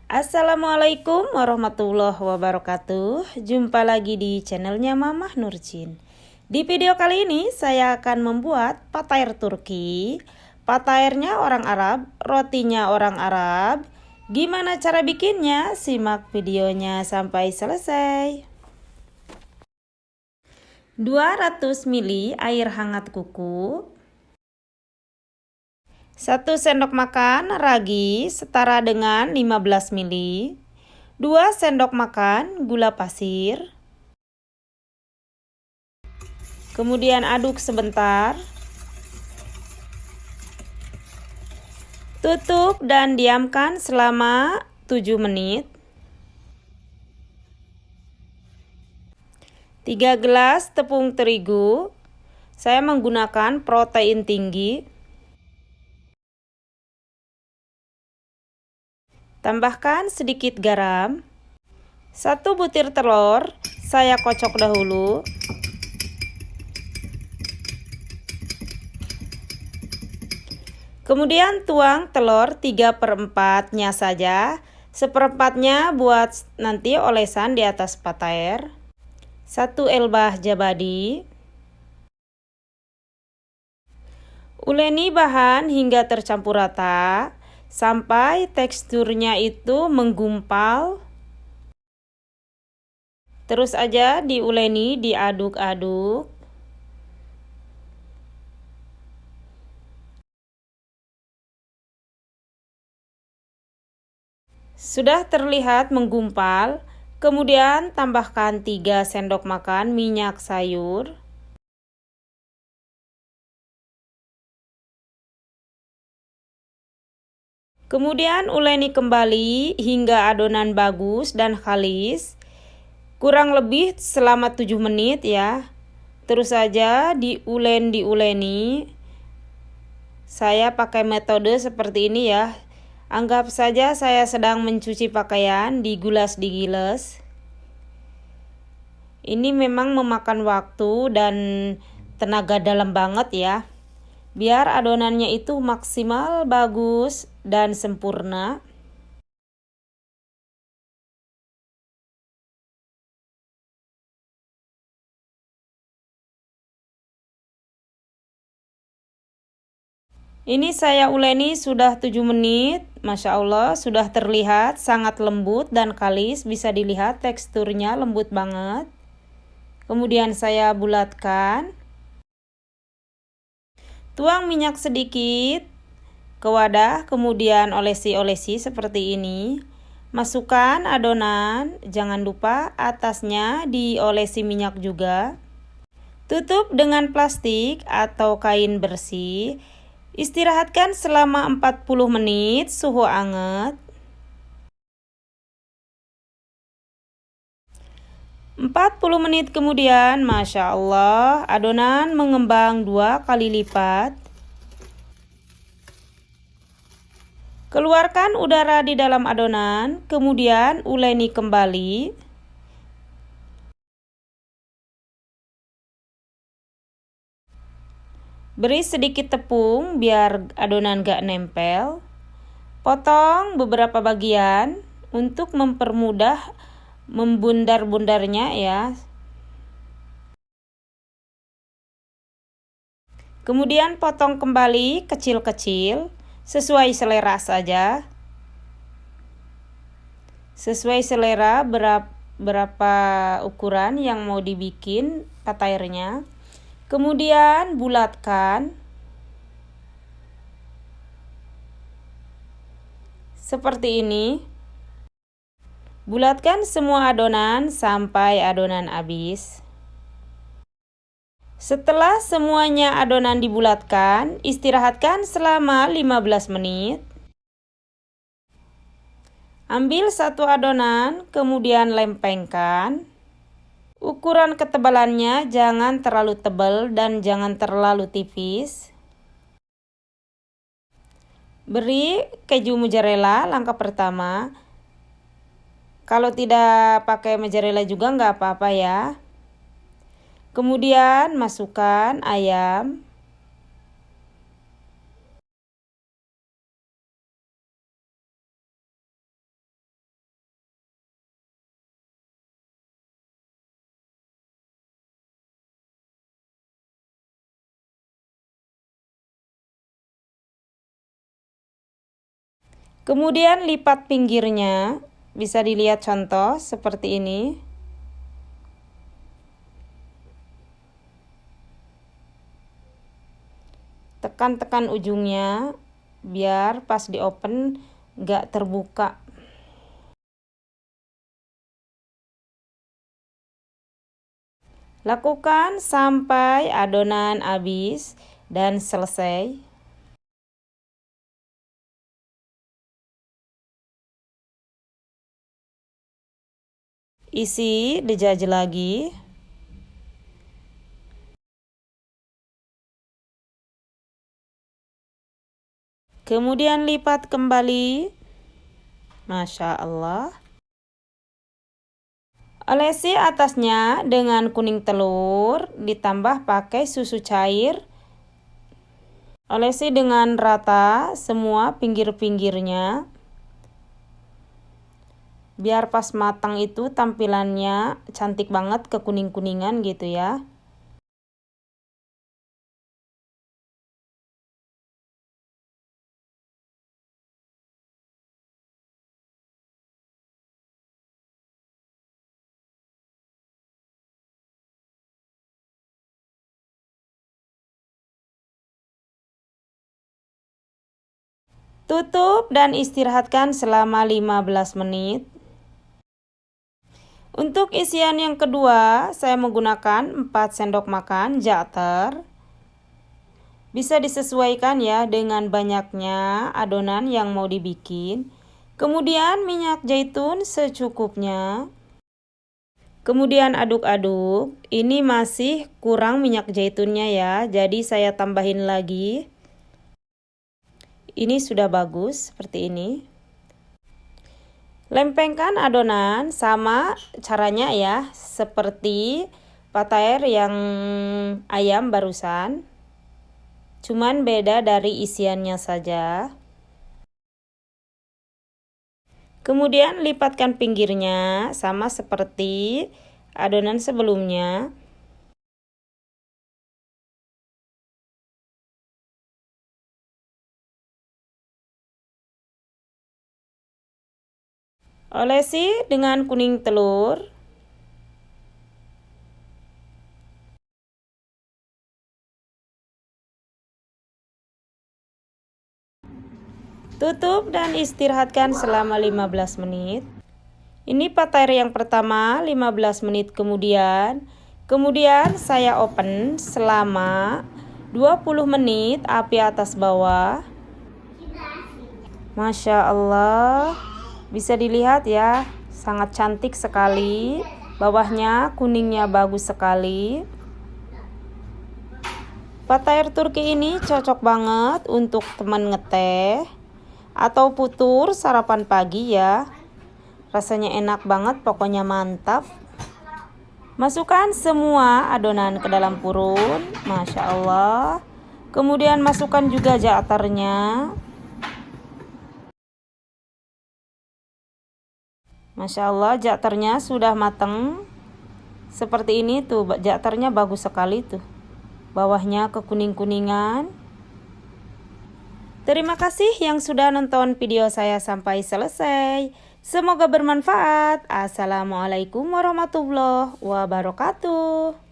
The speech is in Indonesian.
Assalamualaikum warahmatullahi wabarakatuh. Jumpa lagi di channelnya Mamah Nurjin. Di video kali ini saya akan membuat patair Turki. Patairnya orang Arab, rotinya orang Arab. Gimana cara bikinnya? Simak videonya sampai selesai. 200 ml air hangat kuku, 1 sendok makan ragi setara dengan 15 ml, 2 sendok makan gula pasir. Kemudian aduk sebentar. Tutup dan diamkan selama 7 menit. 3 gelas tepung terigu. Saya menggunakan protein tinggi. Tambahkan sedikit garam. 1 butir telur, saya kocok dahulu. Kemudian tuang telur 3/4-nya saja. 1/4-nya buat nanti olesan di atas patair. 1 elbah jabadi. Uleni bahan hingga tercampur rata sampai teksturnya itu menggumpal. Terus aja diuleni, diaduk-aduk. Sudah terlihat menggumpal, kemudian tambahkan 3 sendok makan minyak sayur. Kemudian uleni kembali hingga adonan bagus dan halis. Kurang lebih selama 7 menit ya. Terus saja diuleni. Saya pakai metode seperti ini ya. Anggap saja saya sedang mencuci pakaian, digiles. Ini memang memakan waktu dan tenaga dalam banget ya. Biar adonannya itu maksimal bagus dan sempurna. Ini saya uleni sudah 7 menit. Masya Allah, sudah terlihat sangat lembut dan kalis. Bisa dilihat teksturnya lembut banget. Kemudian saya bulatkan. Tuang minyak sedikit ke wadah, kemudian olesi-olesi seperti ini. Masukkan adonan, jangan lupa atasnya diolesi minyak juga. Tutup dengan plastik atau kain bersih. Istirahatkan selama 40 menit suhu hangat. 40 menit kemudian, Masya Allah, adonan mengembang 2 kali lipat. Keluarkan udara di dalam adonan, kemudian uleni kembali. Beri sedikit tepung biar adonan gak nempel. Potong beberapa bagian untuk mempermudah membundar-bundarnya ya. Kemudian potong kembali kecil-kecil sesuai selera saja. Sesuai selera berapa ukuran yang mau dibikin patairnya. Kemudian bulatkan. Seperti ini. Bulatkan semua adonan sampai adonan habis. Setelah semuanya adonan dibulatkan, istirahatkan selama 15 menit. Ambil 1 adonan, kemudian lempengkan. Ukuran ketebalannya jangan terlalu tebal dan jangan terlalu tipis. Beri keju mozzarella langkah pertama. Kalau tidak pakai mozzarella juga nggak apa-apa ya. Kemudian masukkan ayam. Kemudian lipat pinggirnya, bisa dilihat contoh seperti ini. Tekan-tekan ujungnya biar pas di open nggak terbuka. Lakukan sampai adonan habis dan selesai. Isi dijajah lagi. Kemudian lipat kembali. Masya Allah. Olesi atasnya dengan kuning telur, ditambah pakai susu cair. Olesi dengan rata semua pinggir-pinggirnya. Biar pas matang itu tampilannya cantik banget, kekuning-kuningan gitu ya. Tutup dan istirahatkan selama 15 menit. Untuk isian yang kedua, saya menggunakan 4 sendok makan za'atar. Bisa disesuaikan ya dengan banyaknya adonan yang mau dibikin. Kemudian minyak zaitun secukupnya. Kemudian aduk-aduk. Ini masih kurang minyak zaitunnya ya, jadi saya tambahin lagi. Ini sudah bagus seperti ini. Lempengkan adonan, sama caranya ya, seperti patair yang ayam barusan. Cuman beda dari isiannya saja. Kemudian lipatkan pinggirnya sama seperti adonan sebelumnya. Olesi dengan kuning telur. Tutup dan istirahatkan selama 15 menit. Ini patair yang pertama, 15 menit kemudian. Kemudian saya open selama 20 menit api atas bawah. Masya Allah. Bisa dilihat ya, sangat cantik sekali. Bawahnya kuningnya bagus sekali. Patair Turki ini cocok banget untuk teman ngeteh atau putur sarapan pagi ya. Rasanya enak banget, pokoknya mantap. Masukkan semua adonan ke dalam purun. Masya Allah. Kemudian masukkan juga za'atarnya. Masya Allah, za'atarnya sudah matang. Seperti ini tuh, za'atarnya bagus sekali tuh. Bawahnya kekuning-kuningan. Terima kasih yang sudah nonton video saya sampai selesai. Semoga bermanfaat. Assalamualaikum warahmatullahi wabarakatuh.